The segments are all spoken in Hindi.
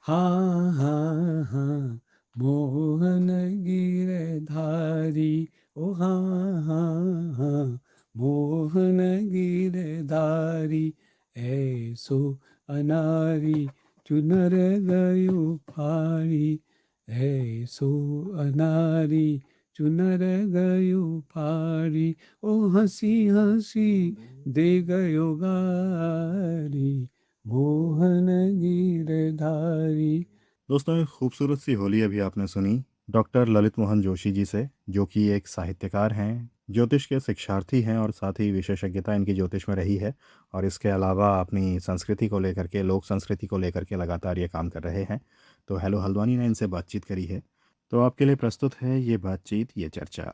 हाँ हाँ हाँ, मोहन गिरधारी। ओ हाँ हाँ हाँ, मोहन गिरधारी। ऐसो अनारी, चुनर गयो फारी। ऐसो अनारी, चुनर गयो फारी। ओ हंसी हंसी दे गयो गारी, मोहन गिरधारी। दोस्तों, एक खूबसूरत सी होली अभी आपने सुनी डॉक्टर ललित मोहन जोशी जी से, जो कि एक साहित्यकार हैं, ज्योतिष के शिक्षार्थी हैं और साथ ही विशेषज्ञता इनकी ज्योतिष में रही है। और इसके अलावा अपनी संस्कृति को लेकर के, लोक संस्कृति को लेकर के लगातार ये काम कर रहे हैं। तो हेलो हल्द्वानी ने इनसे बातचीत करी है। तो आपके लिए प्रस्तुत है ये बातचीत, ये चर्चा।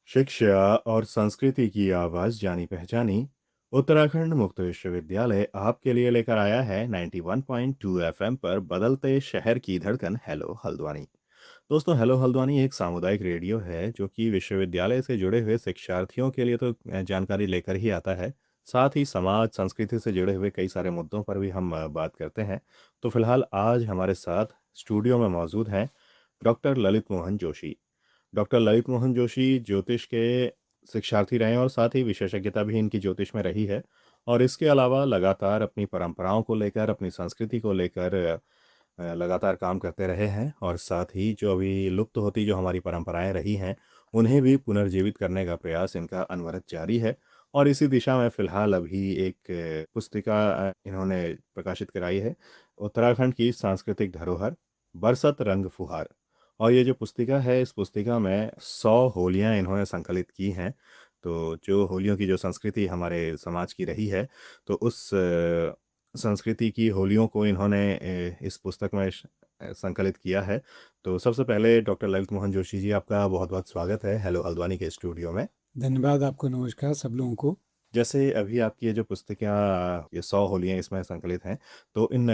शिक्षा और संस्कृति की आवाज़ जानी पहचानी उत्तराखंड मुक्त विश्वविद्यालय आपके लिए लेकर आया है 91.2 एफएम पर बदलते शहर की धड़कन हेलो हल्द्वानी। दोस्तों, हेलो हल्द्वानी एक सामुदायिक रेडियो है जो कि विश्वविद्यालय से जुड़े हुए शिक्षार्थियों के लिए तो जानकारी लेकर ही आता है। साथ ही समाज संस्कृति से जुड़े हुए कई सारे मुद्दों पर भी हम बात करते हैं। तो फिलहाल आज हमारे साथ स्टूडियो में मौजूद हैं डॉक्टर ललित मोहन जोशी। डॉक्टर ललित मोहन जोशी ज्योतिष के शिक्षार्थी रहे हैं और साथ ही विशेषज्ञता भी इनकी ज्योतिष में रही है। और इसके अलावा लगातार अपनी परंपराओं को लेकर, अपनी संस्कृति को लेकर लगातार काम करते रहे हैं। और साथ ही जो अभी लुप्त होती जो हमारी परंपराएं रही हैं, उन्हें भी पुनर्जीवित करने का प्रयास इनका अनवरत जारी है। और इसी दिशा में फिलहाल अभी एक पुस्तिका इन्होंने प्रकाशित कराई है, उत्तराखंड की सांस्कृतिक धरोहर, बरसत रंग फुहार। और ये जो पुस्तिका है, इस पुस्तिका में 100 होलियां इन्होंने संकलित की हैं। तो जो होलियों की जो संस्कृति हमारे समाज की रही है, तो उस संस्कृति की होलियों को इन्होंने इस पुस्तक में संकलित किया है। तो सबसे पहले डॉक्टर ललित मोहन जोशी जी, आपका बहुत बहुत स्वागत है हेलो हल्द्वानी के स्टूडियो में। धन्यवाद आपको, नमस्कार सब लोगों को। जैसे अभी आपकी ये जो पुस्तिका, ये 100 होलियां इसमें संकलित हैं, तो इन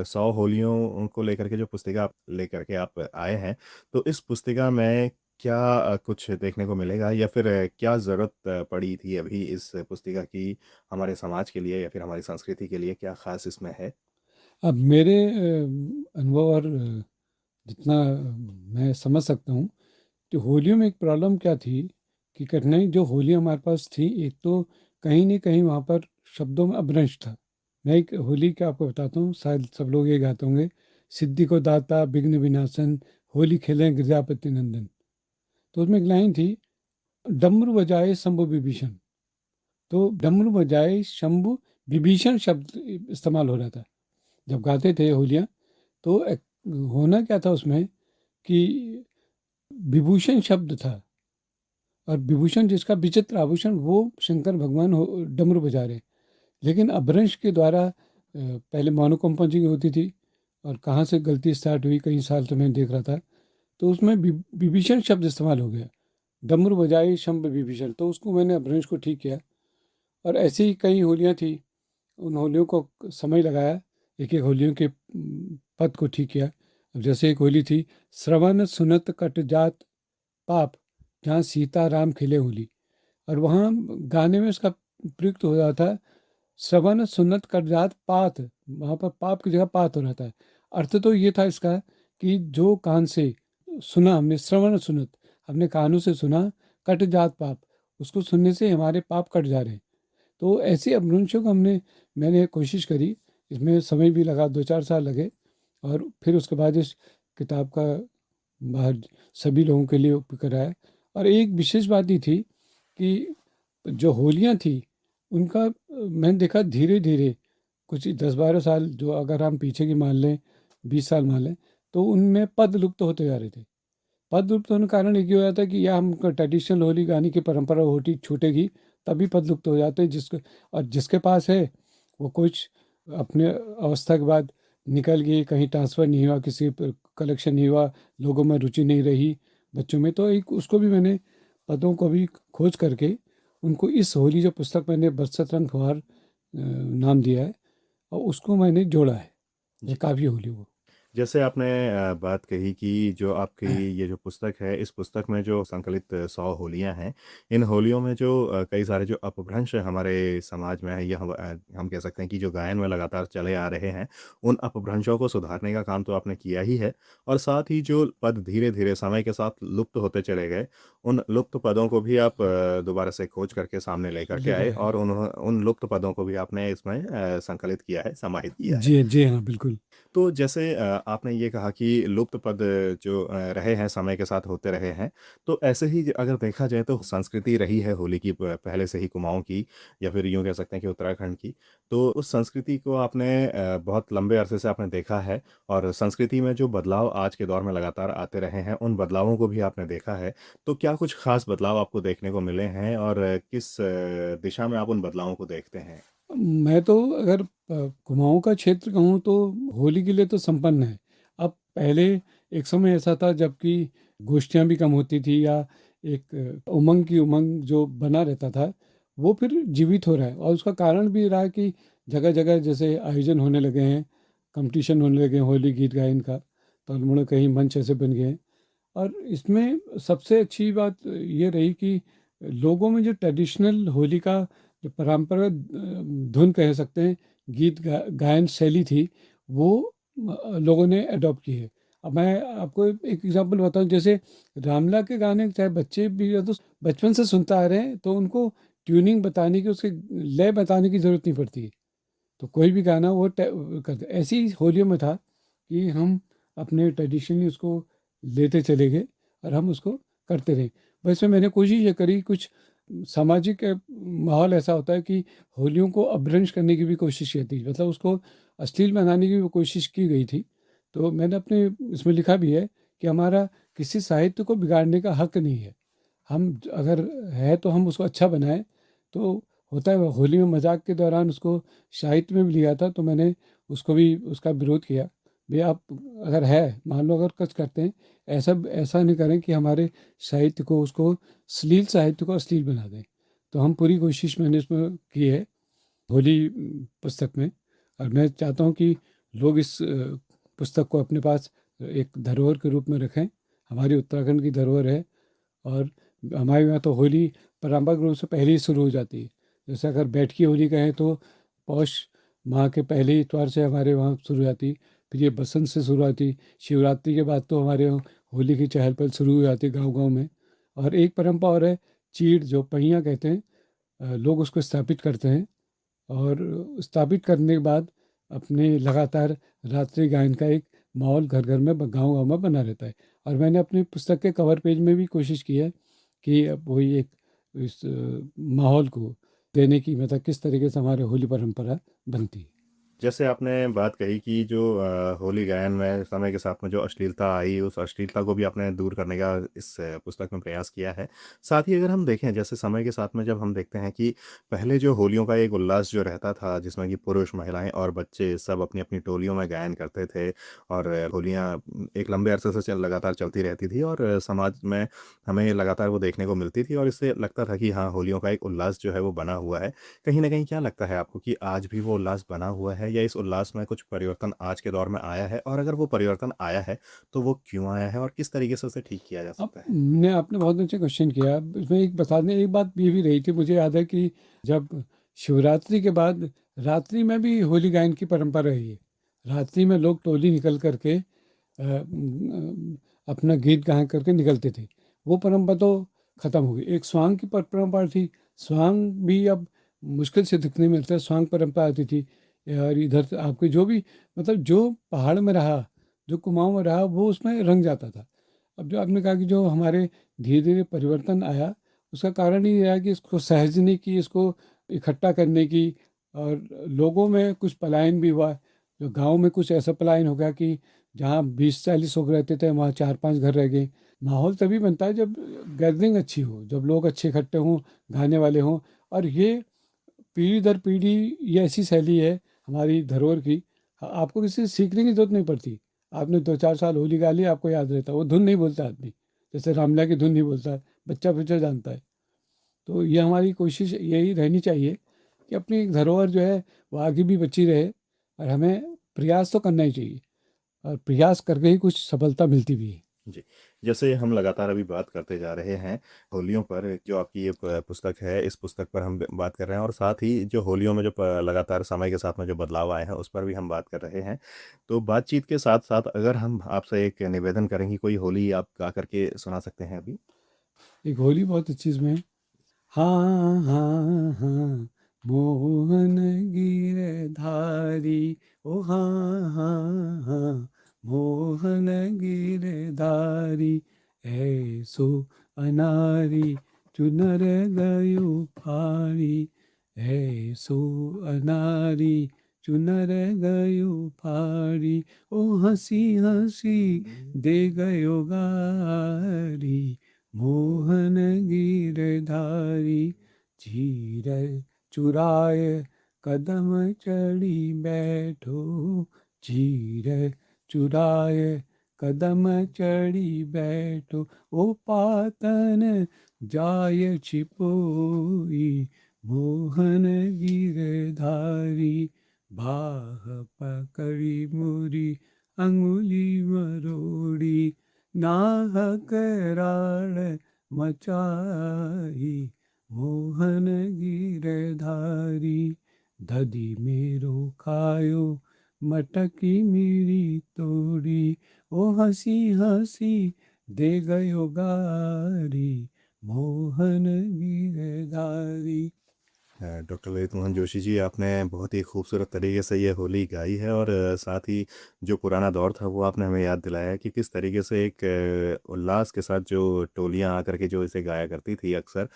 100 होलियों को लेकर के जो पुस्तिका आप लेकर के आप आए हैं, तो इस पुस्तिका में क्या कुछ देखने को मिलेगा, या फिर क्या ज़रूरत पड़ी थी अभी इस पुस्तिका की हमारे समाज के लिए या फिर हमारी संस्कृति के लिए, क्या ख़ास इसमें है? अब मेरे अनुभव और जितना मैं समझ सकता हूँ, तो होलियों में एक प्रॉब्लम क्या थी कि कठिनाई जो होलियाँ हमारे पास थी, एक तो कहीं न कहीं वहाँ पर शब्दों में अपभ्रंश था। मैं एक होली का आपको बताता हूँ, शायद सब लोग ये गाते होंगे, सिद्धि को दाता विघ्न विनाशन, होली खेलें गिरजापति नंदन। तो उसमें एक लाइन थी, डमरू बजाए शंभु विभीषण। तो डमरू बजाए शंभु विभीषण शब्द इस्तेमाल हो रहा था जब गाते थे होलियाँ। तो होना क्या था उसमें कि विभूषण शब्द था, और विभूषण जिसका विचित्र आभूषण, वो शंकर भगवान डमरू बजा रहे। लेकिन अपभ्रंश के द्वारा पहले मोनोकम्पन जी की होती थी, और कहाँ से गलती स्टार्ट हुई, कई साल तो मैं देख रहा था, तो उसमें विभीषण शब्द इस्तेमाल हो गया, डमरू बजाए शंभ विभीषण। तो उसको मैंने अपभ्रंश को ठीक किया, और ऐसी ही कई होलियाँ थी, उन होलियों को समय लगाया, एक एक होलियों के पद को ठीक किया। अब जैसे एक होली थी, श्रवण सुनत कट जात पाप, जहाँ सीता राम खिले होली। और वहाँ गाने में उसका प्रयुक्त हो रहा था, श्रवण सुनत कट जात पात, वहाँ पर पाप की जगह पात हो रहा था। अर्थ तो ये था इसका कि जो कान से सुना हमने, श्रवण सुनत, हमने कानों से सुना, कट जात पाप, उसको सुनने से हमारे पाप कट जा रहे हैं। तो ऐसे अपभ्रंशों को मैंने कोशिश करी, इसमें समय भी लगा, 2-4 साल लगे, और फिर उसके बाद इस किताब का बाहर सभी लोगों के लिए उपयोग कराया। और एक विशेष बात ये थी कि जो होलियाँ थी, उनका मैंने देखा धीरे-धीरे, कुछ 10-12 साल जो अगर हम पीछे की मान लें, 20 साल मान लें, तो उनमें पद लुप्त होते जा रहे थे। पद लुप्त होने का कारण एक ही हो जाता है कि या हम ट्रेडिशनल होली गाने की परंपरा होती छूटेगी, तभी पद लुप्त हो जाते हैं। जिसके पास है, वो कुछ अपने अवस्था के बाद निकल गई, कहीं ट्रांसफ़र नहीं हुआ, किसी पर कलेक्शन नहीं हुआ, लोगों में रुचि नहीं रही, बच्चों में। तो एक उसको भी मैंने पदों को भी खोज करके उनको इस होली जो पुस्तक मैंने बरसत रंग फुहार नाम दिया है, और उसको मैंने जोड़ा है, ये जी। काव्य होली वो। जैसे आपने बात कही कि जो आपकी ये जो पुस्तक है, इस पुस्तक में जो संकलित 100 होलियाँ हैं, इन होलियों में जो कई सारे जो अपभ्रंश हमारे समाज में है, या हम कह सकते हैं कि जो गायन में लगातार चले आ रहे हैं, उन अपभ्रंशों को सुधारने का काम तो आपने किया ही है, और साथ ही जो पद धीरे-धीरे समय के साथ लुप्त होते चले गए, उन लुप्त पदों को भी आप दोबारा से खोज करके सामने लेकर के लेकर आए, आए। और उन लुप्त पदों को भी आपने इसमें संकलित किया है, समाहित किया है। जी, जी हाँ, बिल्कुल। तो जैसे आपने ये कहा कि लुप्त पद जो रहे हैं, समय के साथ होते रहे हैं, तो ऐसे ही अगर देखा जाए तो संस्कृति रही है होली की पहले से ही कुमाऊँ की, या फिर यूँ कह सकते हैं कि उत्तराखंड की। तो उस संस्कृति को आपने बहुत लंबे अरसे से आपने देखा है, और संस्कृति में जो बदलाव आज के दौर में लगातार आते रहे हैं, उन बदलावों को भी आपने देखा है। तो क्या कुछ ख़ास बदलाव आपको देखने को मिले हैं, और किस दिशा में आप उन बदलावों को देखते हैं? मैं तो अगर कुमाऊँ का क्षेत्र कहूँ तो होली के लिए तो संपन्न है। अब पहले एक समय ऐसा था जबकि गोष्ठियाँ भी कम होती थी, या एक उमंग की उमंग जो बना रहता था, वो फिर जीवित हो रहा है, और उसका कारण भी रहा है कि जगह-जगह जैसे आयोजन होने लगे हैं, कॉम्पिटिशन होने लगे हैं होली गीत गायन का, तो अल्मोड़ा कहीं मंच ऐसे बन गए हैं। और इसमें सबसे अच्छी बात ये रही कि लोगों में जो ट्रेडिशनल होली का जो परंपरागत धुन कह सकते हैं, गायन शैली थी, वो लोगों ने अडॉप्ट की है। अब मैं आपको एक एग्जांपल बताऊं, जैसे रामला के गाने चाहे बच्चे भी या तो बचपन से सुनते आ रहे हैं, तो उनको ट्यूनिंग बताने की, उसके लय बताने की ज़रूरत नहीं पड़ती। तो कोई भी गाना वो करते, ऐसे ही होलियों में था कि हम अपने ट्रेडिशनली उसको लेते चले गए, और हम उसको करते रहे। वैसे मैंने कोशिश ये करी, कुछ सामाजिक माहौल ऐसा होता है कि होलियों को अपभ्रंश करने की भी कोशिश की थी, मतलब उसको अश्लील बनाने की भी कोशिश की गई थी। तो मैंने अपने इसमें लिखा भी है कि हमारा किसी साहित्य को बिगाड़ने का हक नहीं है। हम अगर है तो हम उसको अच्छा बनाएं। तो होता है होली में मजाक के दौरान उसको साहित्य में भी लिया था, तो मैंने उसको भी उसका विरोध किया। भाई आप अगर है, मान लो अगर कुछ करते हैं, ऐसा ऐसा नहीं करें कि हमारे साहित्य को, उसको श्लील साहित्य को अश्लील बना दें। तो हम पूरी कोशिश मैंने इसमें की है होली पुस्तक में। और मैं चाहता हूँ कि लोग इस पुस्तक को अपने पास एक धरोहर के रूप में रखें। हमारी उत्तराखंड की धरोहर है, और हमारे यहाँ तो होली परंपरागत रूप से पहले ही शुरू हो जाती है। जैसे अगर बैठकी होली कहें तो पौष माह के पहले इतवार से हमारे वहाँ शुरू हो जाती। फिर ये बसंत से शुरू आती, शिवरात्रि के बाद तो हमारे यहाँ होली की चहल पहल शुरू हो जाती गांव-गांव में। और एक परंपरा और है, चीड़ जो पहिया कहते हैं, लोग उसको स्थापित करते हैं, और स्थापित करने के बाद अपने लगातार रात्रि गायन का एक माहौल घर घर में गांव-गांव में बना रहता है। और मैंने अपनी पुस्तक के कवर पेज में भी कोशिश की है कि अब वही एक इस माहौल को देने की, मतलब किस तरीके से हमारे होली परंपरा बनती है। जैसे आपने बात कही कि जो होली गायन में समय के साथ में जो अश्लीलता आई, उस अश्लीलता को भी आपने दूर करने का इस पुस्तक में प्रयास किया है। साथ ही अगर हम देखें, जैसे समय के साथ में जब हम देखते हैं कि पहले जो होलियों का एक उल्लास जो रहता था, जिसमें कि पुरुष, महिलाएँ और बच्चे सब अपनी-अपनी टोलियों में गायन करते थे, और होलियाँ एक लंबे अरसे से लगातार चलती रहती थी, और समाज में हमें लगातार वो देखने को मिलती थी, और इससे लगता था कि हाँ, होलियों का एक उल्लास जो है वो बना हुआ है। कहीं न कहीं क्या लगता है आपको कि आज भी वो उल्लास बना हुआ है, या इस उल्लास में कुछ परिवर्तन आज के दौर में आया है? और अगर वो परिवर्तन आया है, तो वो क्यों आया है, और किस तरीके से उसे ठीक किया जा अब सकता है? ने आपने बहुत अच्छा क्वेश्चन किया। अब इसमें एक बता दें, एक बात ये भी रही थी, मुझे याद है कि जब शिवरात्रि के बाद रात्रि में भी होली गायन की परंपरा रही है। रात्रि में लोग टोली निकल करके अपना गीत गायन करके निकलते थे। वो परंपरा तो खत्म हो गई। एक स्वांग की परंपरा थी। स्वांग भी अब मुश्किल से दिखने मिलता है। स्वांग परंपरा आती थी, और इधर से आपके जो भी, मतलब जो पहाड़ में रहा, जो कुमाऊं में रहा, वो उसमें रंग जाता था। अब जो आपने कहा कि जो हमारे धीरे-धीरे परिवर्तन आया, उसका कारण ये रहा कि इसको सहेजने की, इसको इकट्ठा करने की, और लोगों में कुछ पलायन भी हुआ। जो गाँव में कुछ ऐसा पलायन हो गया कि जहाँ 20-40 लोग रहते थे, वहाँ 4-5 घर रह गए। माहौल तभी बनता है जब गैदरिंग अच्छी हो, जब लोग अच्छे इकट्ठे हों, गाने वाले हों। और ये पीढ़ी दर पीढ़ी ये ऐसी शैली है हमारी धरोहर की। आपको किसी से सीखने की ज़रूरत नहीं पड़ती। आपने 2-4 साल होली गा ली, आपको याद रहता है। वो धुन नहीं बोलता आदमी, जैसे रामलीला की धुन नहीं बोलता, बच्चा-बच्चा जानता है। तो ये हमारी कोशिश यही रहनी चाहिए कि अपनी धरोहर जो है वो आगे भी बची रहे, और हमें प्रयास तो करना ही चाहिए। और प्रयास करके ही कुछ सफलता मिलती भी है। जी, जैसे हम लगातार अभी बात करते जा रहे हैं होलियों पर, जो आपकी ये पुस्तक है, इस पुस्तक पर हम बात कर रहे हैं और साथ ही जो होलियों में जो लगातार समय के साथ में जो बदलाव आए हैं उस पर भी हम बात कर रहे हैं। तो बातचीत के साथ साथ अगर हम आपसे एक निवेदन करेंगे, कोई होली आप गा करके सुना सकते हैं अभी? एक होली बहुत अच्छी इसमें है। हाँ हाँ हाँ, मोहन गिरधारी, ओ हाँ हाँ हाँ, मोहन गिरधारी, ऐसो अनारी चुनर गयो फारी, ऐसो अनारी चुनर गयो फारी, ओ हंसी हंसी दे गयो गारी, मोहन गिरधारी, चीर चुराए कदम चढ़ी बैठो, चीर चुराए कदम चढ़ी बैठो, ओ पातन जाय छिपोई, मोहन गिरधारी, बाह पकड़ी मुरी अंगुली मरोड़ी, नाहक राण मचाई, मोहन गिरधारी, दधी मेरो खायो मटकी मेरी तोड़ी, ओ हंसी हंसी दे गयो गारी, मोहन गिरधारी। डॉक्टर ललित मोहन जोशी जी, आपने बहुत ही खूबसूरत तरीके से ये होली गाई है और साथ ही जो पुराना दौर था वो आपने हमें याद दिलाया है कि किस तरीके से एक उल्लास के साथ जो टोलियाँ आकर के जो इसे गाया करती थी अक्सर,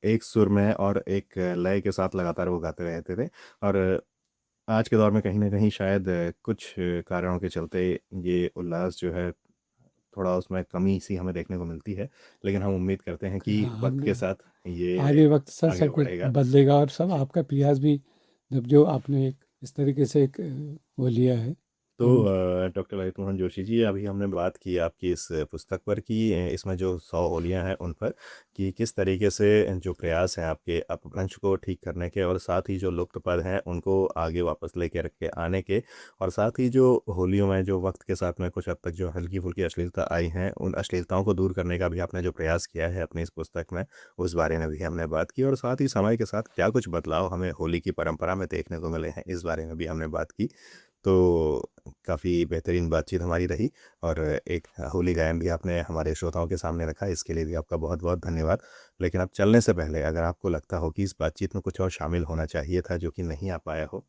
एक सुर में और एक लय के साथ लगातार वो गाते रहते थे। और आज के दौर में कहीं न कहीं शायद कुछ कारणों के चलते ये उल्लास जो है, थोड़ा उसमें कमी-सी हमें देखने को मिलती है। लेकिन हम उम्मीद करते हैं कि हाँ, वक़्त के हम साथ ये आगे वक्त सर आगे सब कुछ बढ़ेगा। बदलेगा और सब जी। आपका प्रयास भी, जब जो आपने एक इस तरीके से एक वो लिया है, तो हम डॉक्टर ललित मोहन जोशी जी, अभी हमने बात की आपकी इस पुस्तक पर कि इसमें जो 100 होलियाँ हैं उन पर, कि किस तरीके से जो प्रयास हैं आपके अपभ्रंश को ठीक करने के और साथ ही जो लुप्त पद हैं उनको आगे वापस लेके रख के आने के, और साथ ही जो होलियों में जो वक्त के साथ में कुछ हद तक जो हल्की-फुल्की अश्लीलता आई हैं, उन अश्लीलताओं को दूर करने का भी आपने जो प्रयास किया है अपनी इस पुस्तक में, उस बारे में भी हमने बात की और साथ ही समय के साथ क्या कुछ बदलाव हमें होली की परंपरा में देखने को मिले हैं, इस बारे में भी हमने बात की। तो काफ़ी बेहतरीन बातचीत हमारी रही और एक होली गायन भी आपने हमारे श्रोताओं के सामने रखा, इसके लिए भी आपका बहुत-बहुत धन्यवाद। लेकिन अब चलने से पहले अगर आपको लगता हो कि इस बातचीत में कुछ और शामिल होना चाहिए था जो कि नहीं आ पाया हो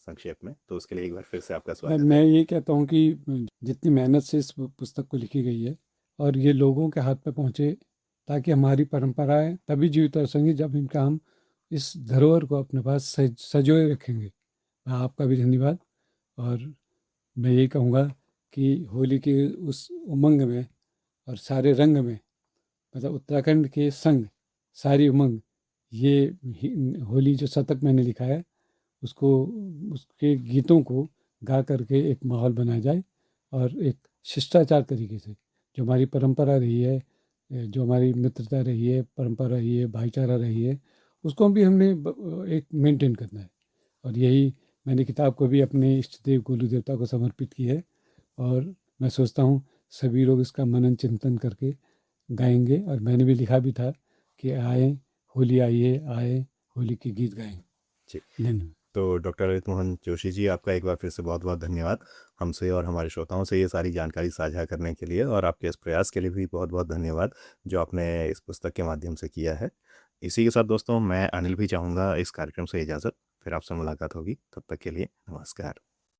संक्षेप में, तो उसके लिए एक बार फिर से आपका स्वागत है। मैं ये कहता हूँ कि जितनी मेहनत से इस पुस्तक को लिखी गई है और ये लोगों के हाथ पे पहुँचे, ताकि हमारी परंपराएं तभी जीवित रह सकेंगी जब इनका हम इस धरोहर को अपने पास सजोए रखेंगे। आपका भी धन्यवाद। और मैं यही कहूँगा कि होली के उस उमंग में और सारे रंग में, मतलब उत्तराखंड के संग सारी उमंग, ये होली जो शतक मैंने लिखा है उसको, उसके गीतों को गा करके एक माहौल बनाया जाए और एक शिष्टाचार तरीके से, जो हमारी परंपरा रही है, जो हमारी मित्रता रही है, परंपरा रही है, भाईचारा रही है, उसको भी हमने एक मेंटेन करना है। और यही मैंने किताब को भी अपने इष्ट देव गोलू देवता को समर्पित की है। और मैं सोचता हूँ सभी लोग इसका मनन चिंतन करके गाएंगे, और मैंने भी लिखा भी था कि आए होली आइए, आए होली के गीत गाएं। जी। धन्यवाद। तो डॉक्टर ललित मोहन जोशी जी, आपका एक बार फिर से बहुत-बहुत धन्यवाद। हमसे और हमारे श्रोताओं से ये सारी जानकारी साझा करने के लिए और आपके इस प्रयास के लिए भी बहुत-बहुत धन्यवाद, जो आपने इस पुस्तक के माध्यम से किया है। इसी के साथ दोस्तों, मैं अनिल भी चाहूँगा इस कार्यक्रम से इजाज़त, फिर आपसे मुलाकात होगी, तब तक के लिए नमस्कार।